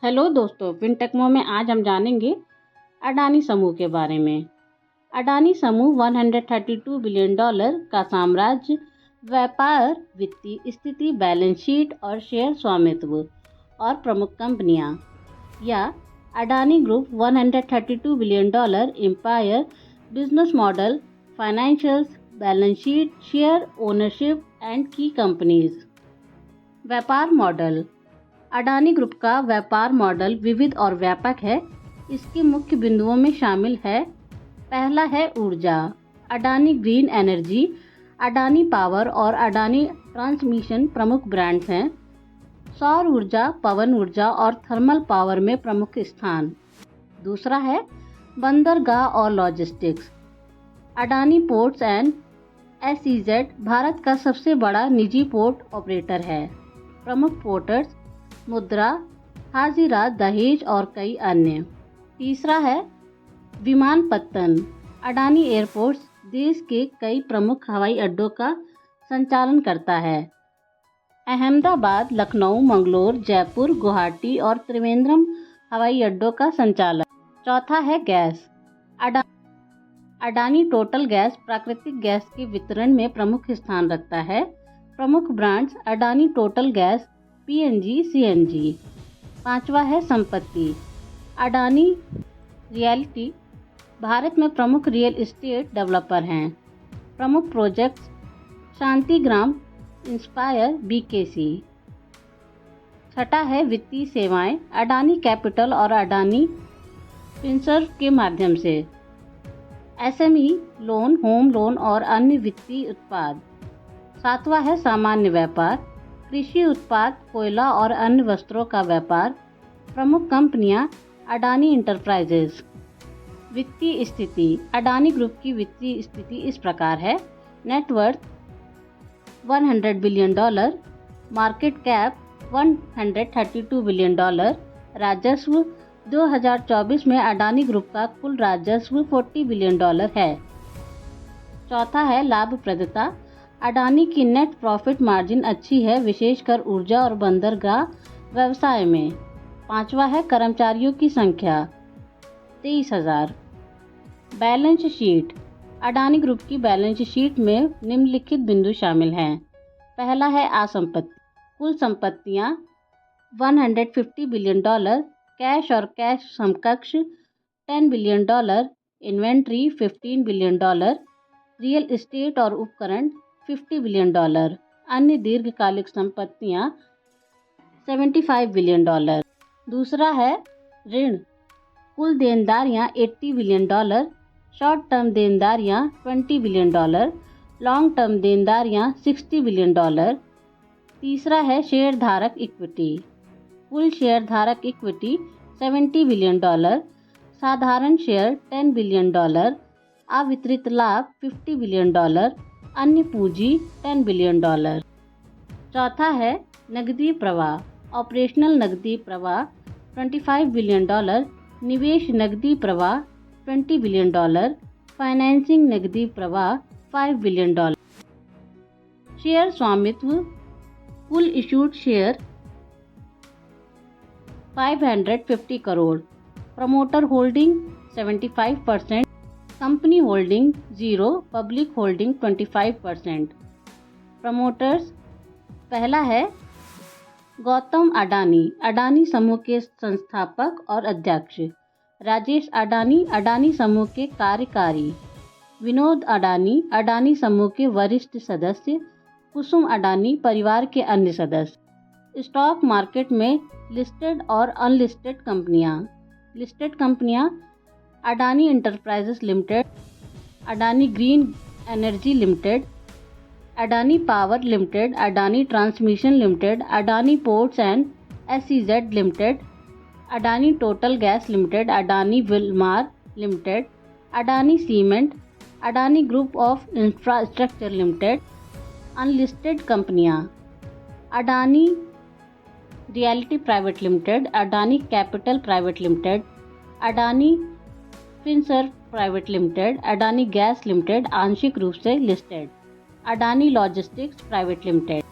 Hello दोस्तों, फिनटेक्मो में आज हम जानेंगे अडानी समूह के बारे में। अडानी समूह $132 बिलियन का साम्राज्य, व्यापार, वित्तीय स्थिति, बैलेंस शीट और शेयर स्वामित्व और प्रमुख कंपनियां। या Adani group $132 billion empire, business model, financials, balance sheet, share ownership and की कंपनीज। व्यापार मॉडल। अडानी ग्रुप का व्यापार मॉडल विविध और व्यापक है। इसके मुख्य बिंदुओं में शामिल है: पहला है ऊर्जा। Adani Green energy, Adani power और अडानी ट्रांसमिशन प्रमुख ब्रांड्स हैं। सौर ऊर्जा, पवन ऊर्जा और थर्मल पावर में प्रमुख स्थान। दूसरा है बंदरगाह और logistics. Adani Ports and SEZ Bharat का सबसे बड़ा निजी पोर्ट ऑपरेटर है। प्रमुख पोर्ट्स मुद्रा, हाजीरा, दहेज और कई अन्य। तीसरा है विमानपत्तन। अडानी एयरपोर्ट्स देश के कई प्रमुख हवाई अड्डों का संचालन करता है। अहमदाबाद, लखनऊ, मंगलोर, जयपुर, गुवाहाटी और त्रिवेंद्रम हवाई अड्डों का संचालन। चौथा है गैस। अडानी टोटल गैस प्राकृतिक गैस के वितरण में प्रमुख स्थान रखता है। प्रमुख brands Adani Total gas, PNG, CNG। पांचवा है संपत्ति। अडानी रियल्टी भारत में प्रमुख रियल एस्टेट डेवलपर हैं। प्रमुख प्रोजेक्ट्स शांतिग्राम, इंस्पायर, BKC। छठा है वित्तीय सेवाएं। अडानी कैपिटल और अडानी फिनसर्व के माध्यम से SME लोन, होम लोन और अन्य वित्तीय उत्पाद। सातवां है सामान्य व्यापार। कृषि उत्पाद, कोयला और अन्य वस्त्रों का व्यापार। प्रमुख कंपनियां अडानी इंटरप्राइजेज। वित्तीय स्थिति। अडानी ग्रुप की वित्तीय स्थिति इस प्रकार है: net worth $100 billion, market cap $132 billion, राजस्व 2024 में अडानी ग्रुप का कुल राजस्व $40 बिलियन है। चौथा है लाभप्रदता। अडानी की नेट प्रॉफिट मार्जिन अच्छी है, विशेषकर ऊर्जा और बंदरगाह व्यवसाय में। पांचवा है कर्मचारियों की संख्या 23,000। Balance sheet. अडानी ग्रुप की बैलेंस शीट में निम्नलिखित बिंदु शामिल हैं: पहला है आसंपत्ति। कुल संपत्तियां $150 बिलियन, कैश और कैश समकक्ष $10 billion, inventory $15 billion, real estate और उपकरण $50 बिलियन, अन्य दीर्घकालिक संपत्तियां $75 बिलियन। दूसरा है ऋण। कुल देनदारियां $80 बिलियन, शॉर्ट टर्म देनदारियां $20 बिलियन, लॉन्ग टर्म देनदारियां $60 बिलियन। तीसरा है शेयरधारक इक्विटी। कुल शेयरधारक इक्विटी $70 बिलियन, साधारण शेयर $10 बिलियन, अवितरित लाभ $50 बिलियन, अन्य पूंजी $10 बिलियन। चौथा है नकदी प्रवाह। ऑपरेशनल नकदी प्रवाह $25 बिलियन, निवेश नकदी प्रवाह $20 बिलियन, फाइनेंसिंग नकदी प्रवाह $5 बिलियन। शेयर स्वामित्व। कुल issued share 550 crore. Promoter holding 75%, company holding 0, public holding 25%। Promoters. पहला है गौतम अडानी, अडानी समूह के संस्थापक और अध्यक्ष। राजेश अडानी, अडानी समूह के कार्यकारी। विनोद अडानी, अडानी समूह के वरिष्ठ सदस्य। कुसुम अडानी, परिवार के अन्य सदस्य। स्टॉक मार्केट में लिस्टेड और अनलिस्टेड कंपनियां। लिस्टेड कंपनियां Adani Enterprises Limited, Adani Green Energy Limited, Adani Power Limited, Adani Transmission Limited, Adani Ports and SEZ Limited, Adani Total Gas Limited, Adani Wilmar Limited, Adani Cement, Adani Group of Infrastructure Limited. Unlisted कंपनियां Adani Realty Private Limited, Adani Capital Private Limited, Adani Finserv Private Limited, Adani Gas Limited आंशिक रूप से listed, Adani Logistics Private limited.